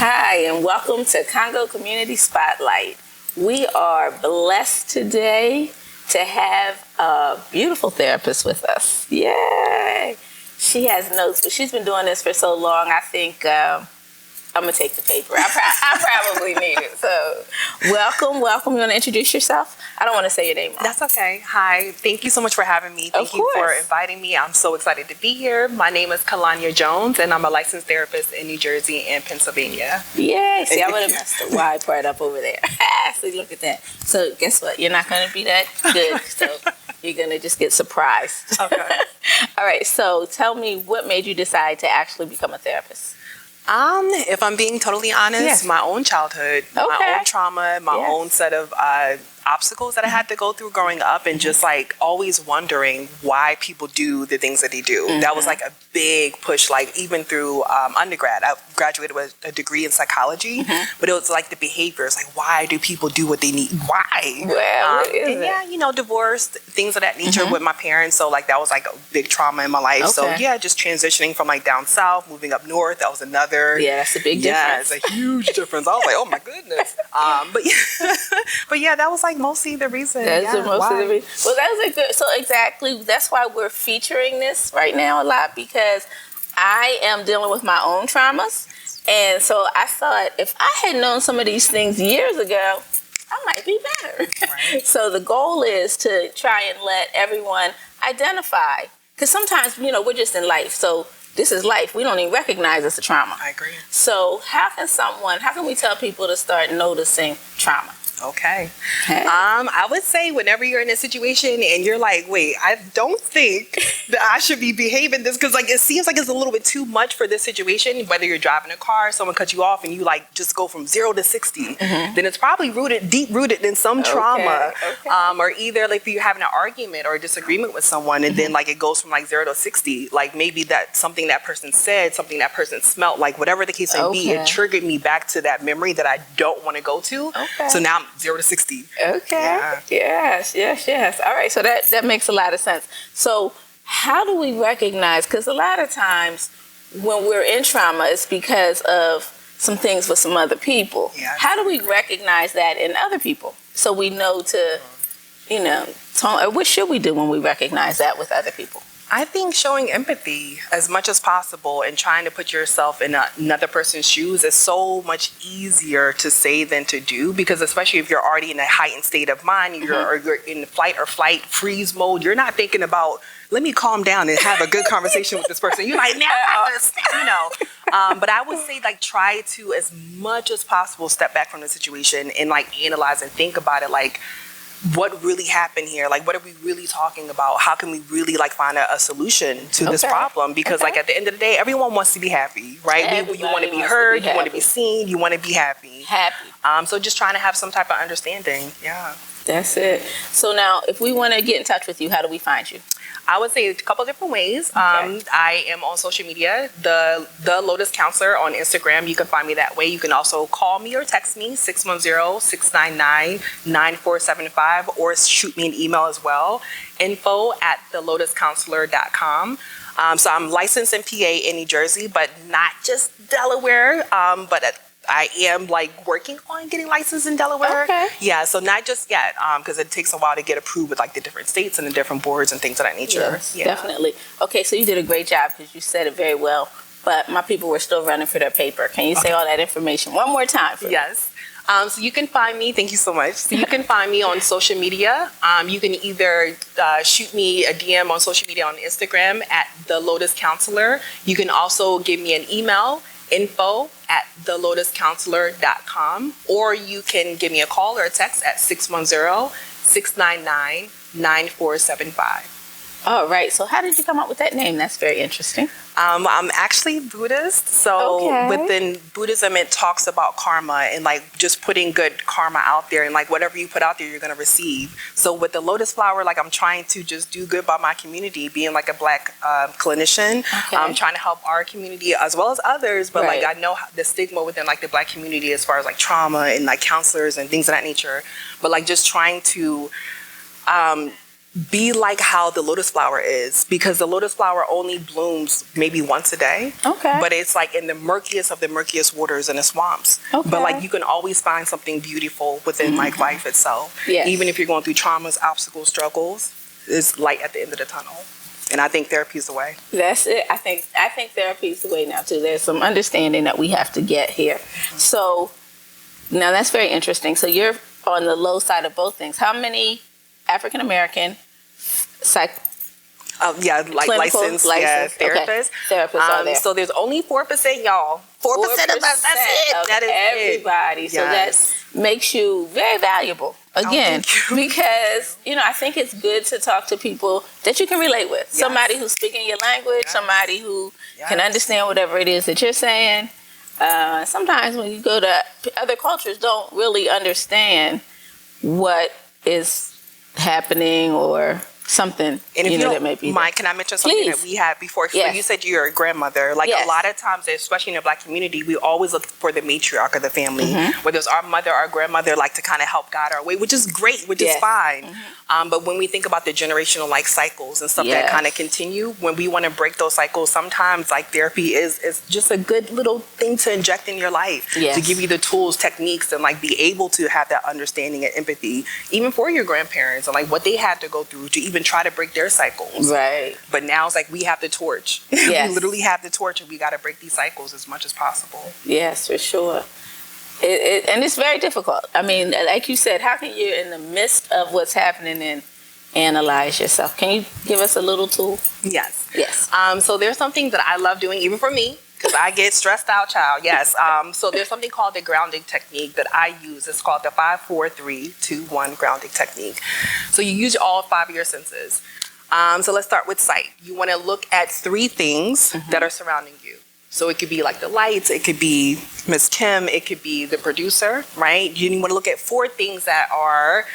Hi, and welcome to Congo Community Spotlight. We are blessed today to have a beautiful therapist with us. Yay! She has notes, but she's been doing this for so long, I think I'm going to take the paper. I probably need it. So, welcome. You want to introduce yourself? I don't want to say your name wrong. That's okay. Hi. Thank you so much for having me. Thank you for inviting me. I'm so excited to be here. My name is Kalonya Jones, and I'm a licensed therapist in New Jersey and Pennsylvania. Yay. See, I would have messed the Y part up over there. So, look at that. So, guess what? You're not going to be that good. So, you're going to just get surprised. Okay. All right. So, tell me, what made you decide to actually become a therapist? If I'm being totally honest, my own childhood, my own trauma, my own set of obstacles that I had to go through growing up, and just like always wondering why people do the things that they do. That was like a big push, like even through undergrad. I graduated with a degree in psychology, but it was like the behaviors, like why do people do what they need? Why? Well, and yeah, you know, divorced, things of that nature with my parents. So like that was like a big trauma in my life. So yeah, just transitioning from like down south, moving up north, that was another. Yeah, that's a big difference. Yeah, it's a huge difference. I was like, oh my goodness. But yeah, that was like mostly the reason. That's most of the reason. Well, that was a good. So exactly, that's why we're featuring this right now a lot, because I am dealing with my own traumas, and so I thought if I had known some of these things years ago, I might be better. Right. So the goal is to try and let everyone identify, because sometimes we're just in life, so. This is life. We don't even recognize it's a trauma. I agree. So how can we tell people to start noticing trauma? Okay. I would say whenever you're in a situation and you're like, wait, I don't think that I should be behaving this, because like it seems like it's a little bit too much for this situation. Whether you're driving a car, someone cuts you off and you like just go from 0 to 60, then it's probably deep rooted in some trauma. Or either like if you're having an argument or a disagreement with someone, and then like it goes from like 0 to 60, like maybe that something that person said, something that person smelled, like whatever the case may be, it triggered me back to that memory that I don't want to go to. So now I'm 0 to 60. Okay. Yeah. Yes. All right. So that makes a lot of sense. So how do we recognize, because a lot of times when we're in trauma, it's because of some things with some other people. Yeah. How do we recognize that in other people? So we know what should we do when we recognize that with other people? I think showing empathy as much as possible and trying to put yourself in another person's shoes is so much easier to say than to do, because especially if you're already in a heightened state of mind, you're in flight or flight freeze mode, you're not thinking about, let me calm down and have a good conversation with this person. You're like, but I would say like try to, as much as possible, step back from the situation and like analyze and think about it, like, what really happened here? Like, what are we really talking about? How can we really like find a solution to this problem? Because like at the end of the day, everyone wants to be happy, right? You want to be heard, you want to be seen, you want to be happy. So just trying to have some type of understanding. Yeah. That's it. So now, if we want to get in touch with you, how do we find you? I would say a couple different ways. I am on social media, the Lotus Counselor on Instagram. You can find me that way. You can also call me or text me, 610-699-9475, or shoot me an email as well, info@thelotuscounselor.com. So I'm licensed in PA in New Jersey, but not just Delaware, but I am like working on getting licensed in Delaware. Yeah, so not just yet, because it takes a while to get approved with like the different states and the different boards and things of that nature. Yes, definitely. Okay, so you did a great job because you said it very well, but my people were still running for their paper. Can you say all that information one more time for me? Yes. So you can find me, thank you so much. So you can find me on social media. You can either shoot me a DM on social media on Instagram @the Lotus Counselor. You can also give me an email, info@thelotuscounselor.com, or you can give me a call or a text at 610-699-9475. All right. So how did you come up with that name? That's very interesting. I'm actually Buddhist. So within Buddhism, it talks about karma and like just putting good karma out there, and like whatever you put out there, you're going to receive. So with the lotus flower, like I'm trying to just do good by my community, being like a Black clinician. I'm trying to help our community as well as others. But like I know the stigma within like the Black community as far as like trauma and like counselors and things of that nature. But like just trying to be like how the lotus flower is, because the lotus flower only blooms maybe once a day. Okay. But it's like in the murkiest of the murkiest waters in the swamps. Okay. But like you can always find something beautiful within like life itself. Yes. Even if you're going through traumas, obstacles, struggles, there's light at the end of the tunnel. And I think therapy is the way. That's it. I think therapy is the way now too. There's some understanding that we have to get here. So now that's very interesting. So you're on the low side of both things. How many African American licensed therapists. Okay. Therapists are there. So there's only 4%, y'all. 4% of us. That's it. Of That is everybody. it. So Yes. that makes you very valuable. Again, thank you. because I think it's good to talk to people that you can relate with. Yes. Somebody who's speaking your language. Yes. Somebody who can Yes. understand whatever it is that you're saying. Sometimes when you go to other cultures, don't really understand what is happening or something. And if you that don't may be mind, can I mention something Please. that we had before? So Yes. you said you're a grandmother. Like Yes. a lot of times, especially in the Black community, we always look for the matriarch of the family, whether it's our mother, our grandmother, like to kind of help guide our way, which is great, which Yes. is fine. But when we think about the generational like cycles and stuff that Yes. kind of continue, when we want to break those cycles, sometimes like therapy is just a good little thing to inject in your life Yes. to give you the tools, techniques, and like be able to have that understanding and empathy, even for your grandparents and like what they had to go through to even try to break their cycles. Right. But now it's like we have the torch. Yes. We literally have the torch, and we got to break these cycles as much as possible. Yes, for sure. And it's very difficult. I mean, like you said, how can you, in the midst of what's happening, and analyze yourself? Can you give us a little tool? Yes. Yes. So there's something that I love doing, even for me, because I get stressed out, child. Yes. So there's something called the grounding technique that I use. It's called the 5-4-3-2-1 grounding technique. So you use all 5 of your senses. So let's start with sight. You want to look at 3 things that are surrounding you. So it could be like the lights, it could be Miss Kim, it could be the producer, right? You want to look at 4 things that are,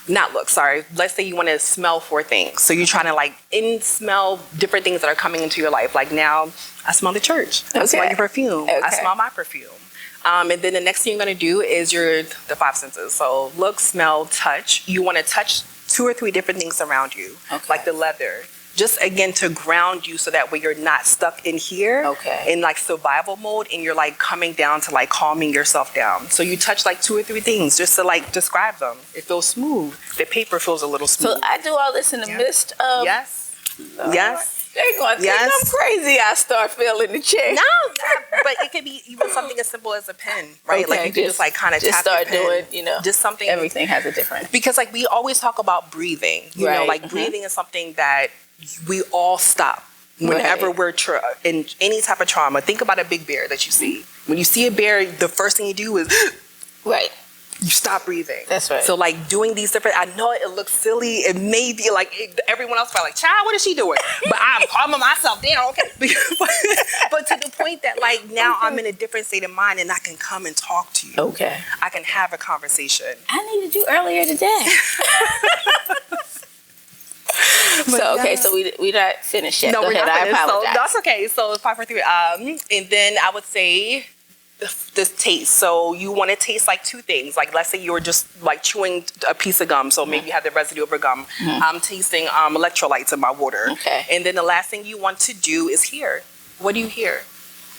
let's say you want to smell 4 things. So you're trying to like smell different things that are coming into your life. Like now, I smell the church. I smell your perfume. I smell my perfume. And then the next thing you're going to do is the 5 senses. So look, smell, touch. You want to touch 2 or 3 different things around you, like the leather. Just again to ground you so that way you're not stuck in here in like survival mode, and you're like coming down to like calming yourself down. So you touch like 2 or 3 things just to like describe them. It feels smooth. The paper feels a little smooth. So I do all this in the midst of... Yes. Yes. They're going to think I'm crazy. I start feeling the chair. No, but it could be even something as simple as a pen, right? Like you could just like kind of tap start your pen. doing, just something. Everything has a different. Because like we always talk about breathing, you know, like breathing is something that we all stop whenever we're in any type of trauma. Think about a big bear that you see. When you see a bear, the first thing you do is you stop breathing. That's right. So like doing these different, I know it looks silly. It may be like everyone else probably like, child, what is she doing? But I'm calming myself down. Okay. But to the point that like now I'm in a different state of mind, and I can come and talk to you. Okay. I can have a conversation. I needed you earlier today. So we not finished yet. No, Go we're ahead. not I finished. apologize. So that's okay. So 5, 4, 3. And then I would say the taste. So you want to taste like 2 things. Like let's say you were just like chewing a piece of gum. So maybe you have the residue of a gum. I'm tasting electrolytes in my water. Okay. And then the last thing you want to do is hear. What do you hear?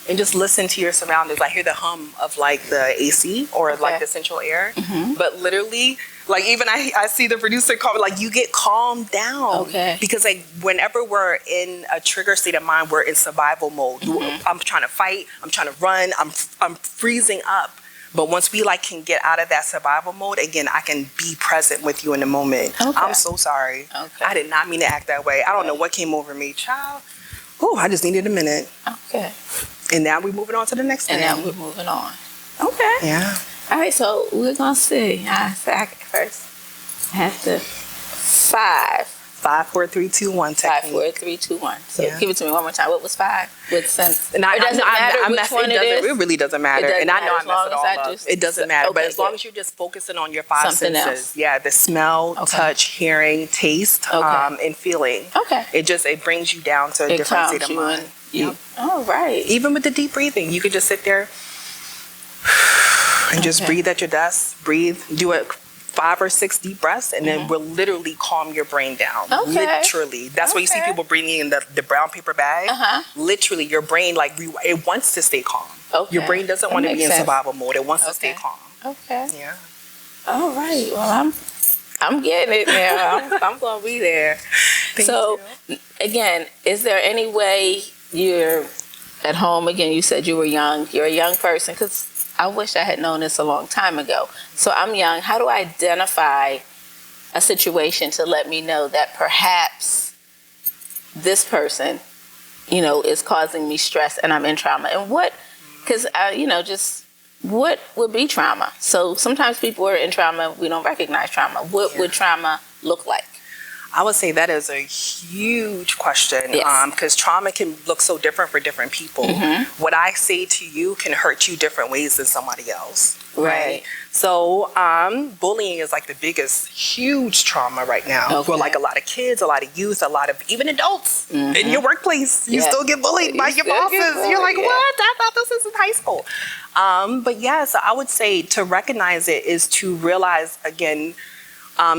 And just listen to your surroundings. I hear the hum of like the AC or like the central air. But literally, like even I see the producer call me, like you get calmed down. Okay. Because like whenever we're in a trigger state of mind, we're in survival mode. I'm trying to fight. I'm trying to run. I'm freezing up. But once we like can get out of that survival mode, again, I can be present with you in the moment. I'm so sorry. I did not mean to act that way. I don't know what came over me, child. Oh, I just needed a minute. Okay. And now we're moving on to the next thing. And now we're moving on. Okay. Yeah. All right, so we're going to see. First, I have to 5. 5, 4, 3, 2, 1 technique. 5, 4, 3, 2, 1. So give it to me one more time. What was 5? With sense. And it doesn't matter which one it is. It really doesn't matter. And I know I messed it all up. It doesn't matter. But as long as you're just focusing on your 5 senses. Else. Yeah, the smell, touch, hearing, taste, and feeling. Okay. It brings you down to a different state of mind. Oh, right. Even with the deep breathing, you could just sit there and just breathe at your desk. Breathe. Do it 5 or 6 deep breaths, and then we'll literally calm your brain down. Okay. Literally. That's why you see people breathing in the brown paper bag. Literally, your brain, like, it wants to stay calm. Okay. Your brain doesn't want to be in survival mode. It wants to stay calm. Okay. Yeah. All right. Well, I'm getting it now. I'm going to be there. So, again, is there any way you're at home? Again, you said you were young. You're a young person, because I wish I had known this a long time ago. So I'm young. How do I identify a situation to let me know that perhaps this person, you know, is causing me stress and I'm in trauma? And what, because, you know, just what would be trauma? So sometimes people are in trauma, we don't recognize trauma. What would trauma look like? I would say that is a huge question, because trauma can look so different for different people. What I say to you can hurt you different ways than somebody else. Right. So bullying is like the biggest, huge trauma right now for like a lot of kids, a lot of youth, a lot of even adults in your workplace. You still get bullied by your bosses. You're like, what? I thought this was in high school. But yeah, so I would say to recognize it is to realize, again,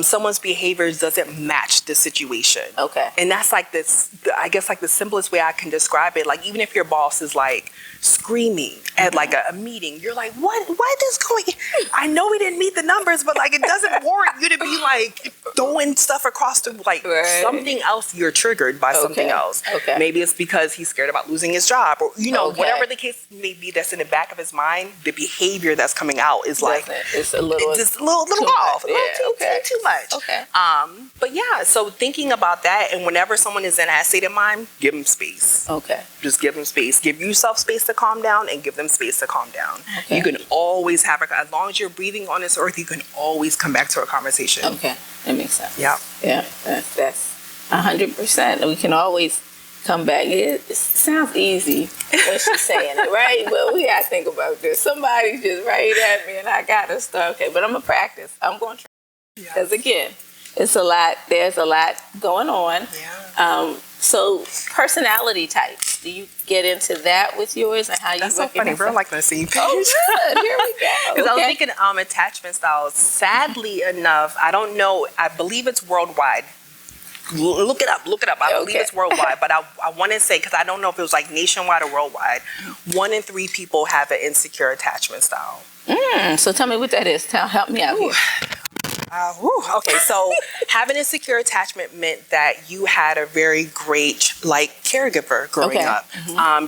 someone's behavior doesn't match the situation. Okay. And that's like this, I guess like the simplest way I can describe it. Like, even if your boss is like screaming at like a meeting, you're like, what is going on? I know we didn't meet the numbers, but like, it doesn't warrant you to be like throwing stuff across the, like something else. You're triggered by something else. Okay. Maybe it's because he's scared about losing his job, or, you know, whatever the case may be that's in the back of his mind, the behavior that's coming out is like, it's a little, just a little off. Too much. Okay. But yeah, so thinking about that, and whenever someone is in that state of mind, give them space. Okay. Just give them space. Give yourself space to calm down, and give them space to calm down. Okay. You can always have as long as you're breathing on this earth, you can always come back to a conversation. Okay. That makes sense. Yeah. Yeah. That's 100%. We can always come back. It sounds easy when she's saying it, right? But we gotta think about this. Somebody just right at me, and I gotta start. Okay, but I'm gonna practice. I'm going to try. Because again, it's a lot. There's a lot going on. Yeah. So personality types. Do you get into that with yours and how you? That's so funny. We're like the same page. Oh, good. Here we go. Because I was thinking attachment styles. Sadly enough, I don't know. I believe it's worldwide. Look it up. I believe it's worldwide, but I want to say, because I don't know if it was like nationwide or worldwide, 1 in 3 people have an insecure attachment style. So tell me what that is. Help me out here. Okay, so having a secure attachment meant that you had a very great like caregiver growing up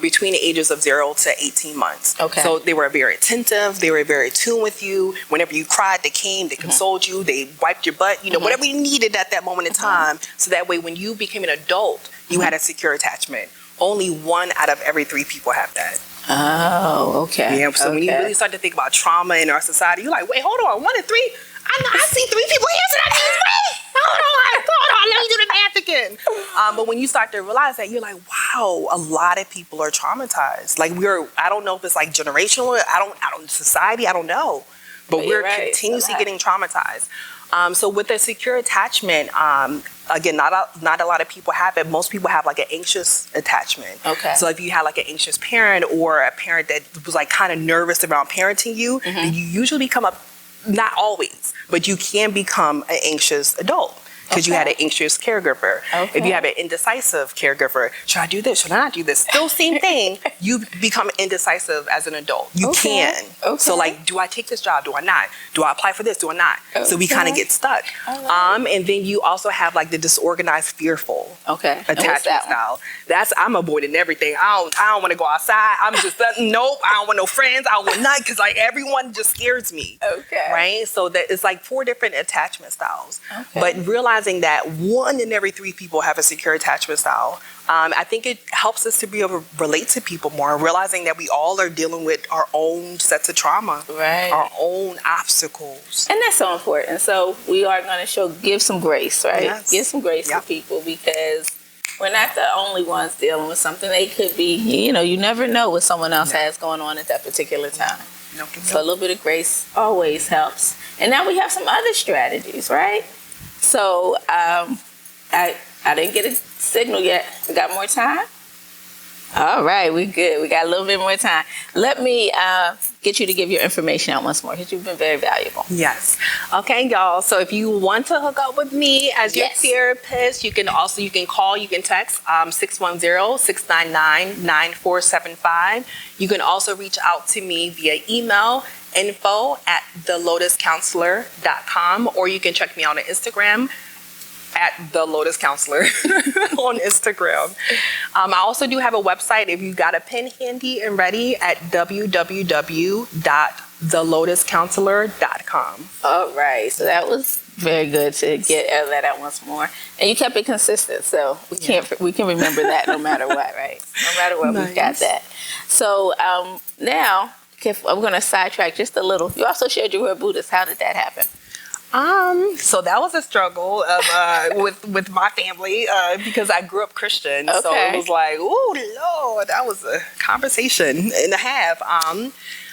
between the ages of 0 to 18 months. Okay. So they were very attentive. They were very tuned with you. Whenever you cried, they came, they consoled you, they wiped your butt, you know, whatever you needed at that moment in time. So that way, when you became an adult, you had a secure attachment. Only 1 out of every 3 people have that. Oh, okay. Yeah, so when you really start to think about trauma in our society, you're like, wait, hold on, 1 in 3? I know, I see 3 people here, so that means 3. Hold on, let me do the math again. But when you start to realize that, you're like, wow, a lot of people are traumatized. Like I don't know if it's like generational, society, I don't know. But we're continuously getting traumatized. So with a secure attachment, again, not a lot of people have it. Most people have like an anxious attachment. Okay. So if you have like an anxious parent, or a parent that was like kind of nervous around parenting you, then you usually come up, not always, but you can become an anxious adult. Because you had an anxious caregiver. Okay. If you have an indecisive caregiver, should I do this? Should I not do this? Still same thing. You become indecisive as an adult. You can. Okay. So like, do I take this job? Do I not? Do I apply for this? Do I not? Okay. So we kind of get stuck. Right. And then you also have like the disorganized, fearful attachment style. I'm avoiding everything. I don't want to go outside. I'm just nope. I don't want no friends. I don't want nothing, because like everyone just scares me. Okay. Right. So that it's like 4 different attachment styles. Okay. But realizing that 1 in every 3 people have a secure attachment style, I think it helps us to be able to relate to people more, realizing that we all are dealing with our own sets of trauma, our own obstacles. And that's so important. So we are going to give some grace, right? Yes. Give some grace to people, because we're not the only ones dealing with something. They could be, you know, you never know what someone else has going on at that particular time. So a little bit of grace always helps. And now we have some other strategies, right? So I didn't get a signal yet. I got more time? All right, we good. We got a little bit more time. Let me get you to give your information out once more because you've been very valuable. Yes. Okay, y'all. So if you want to hook up with me as your therapist, you can call, you can text 610-699-9475. You can also reach out to me via email, info@thelotuscounselor.com, or you can check me out on Instagram at the Lotus Counselor on Instagram. I also do have a website if you got a pen handy and ready at www.thelotuscounselor.com. All right, so that was very good to get that out once more, and you kept it consistent, so we can remember that no matter what, right? No matter what, we've got that. So now, I'm going to sidetrack just a little. You also shared you were a Buddhist. How did that happen? So that was a struggle with my family because I grew up Christian. Okay. So it was like, oh Lord, that was a conversation and a half.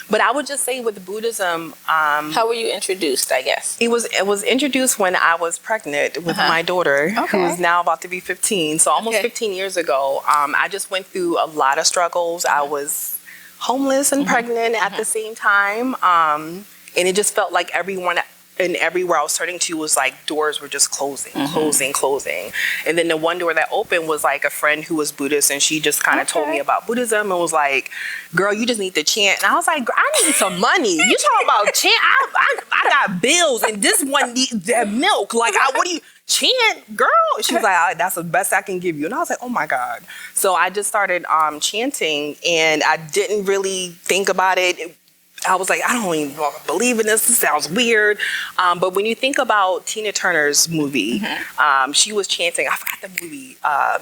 But I would just say with Buddhism, how were you introduced? I guess it was introduced when I was pregnant with my daughter, who's now about to be 15. So almost 15 years ago, I just went through a lot of struggles. I was homeless and pregnant at the same time, and it just felt like everywhere I was turning to was like doors were just closing. And then the one door that opened was like a friend who was Buddhist, and she just kind of told me about Buddhism and was like, girl, you just need to chant. And I was like, I need some money. You talking about chant? I got bills, and this one needs that milk. Like, what do you chant, girl? She was like, that's the best I can give you. And I was like, oh my God. So I just started chanting, and I didn't really think about it. I was like, I don't even believe in this. This sounds weird. But when you think about Tina Turner's movie, she was chanting. I forgot the movie. Oh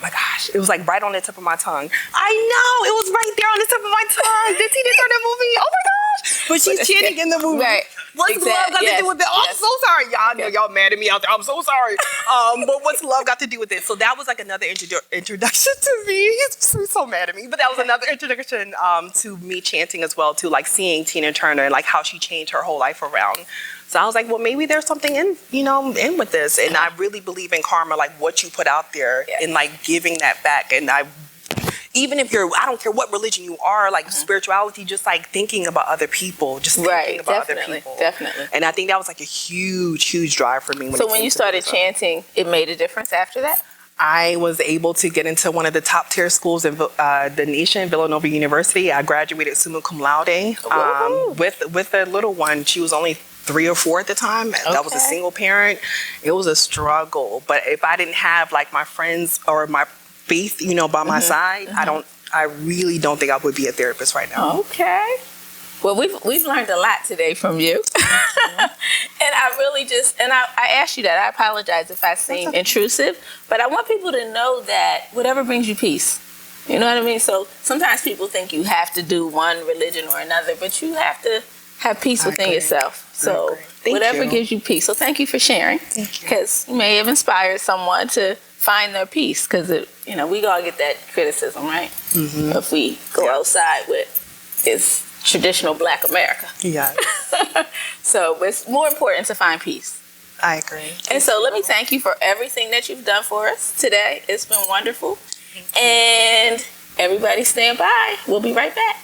my gosh. It was like right on the tip of my tongue. I know. It was right there on the tip of my tongue. The Tina Turner movie. Oh my gosh. But she's chanting in the movie. Right. What's love got to do with it? Oh, I'm so sorry. Y'all know y'all mad at me out there. I'm so sorry. But what's love got to do with it? So that was like another introduction to me. He's so mad at me. But that was another introduction to me chanting as well, to like seeing Tina Turner and like how she changed her whole life around. So I was like, well, maybe there's something in with this. And I really believe in karma, like what you put out there and like giving that back. And even if I don't care what religion you are, like spirituality, just like thinking about other people, just thinking about other people. Definitely. And I think that was like a huge, huge drive for me. So when you started chanting, it made a difference after that? I was able to get into one of the top tier schools in the nation, Villanova University. I graduated summa cum laude with a little one. She was only 3 or 4 at the time. That was a single parent. It was a struggle. But if I didn't have like my friends or my faith, by my side, I really don't think I would be a therapist right now. Okay. Well, we've learned a lot today from you. And I really I asked you that. I apologize if I seem intrusive, but I want people to know that whatever brings you peace. You know what I mean? So sometimes people think you have to do one religion or another, but you have to have peace within yourself. So whatever gives you peace. So thank you for sharing. Thank you. Because you may have inspired someone to find their peace, because we all get that criticism, right? If we go outside with it's traditional Black America. Yeah. So it's more important to find peace. I agree. And so let me thank you for everything that you've done for us today. It's been wonderful. And everybody stand by. We'll be right back.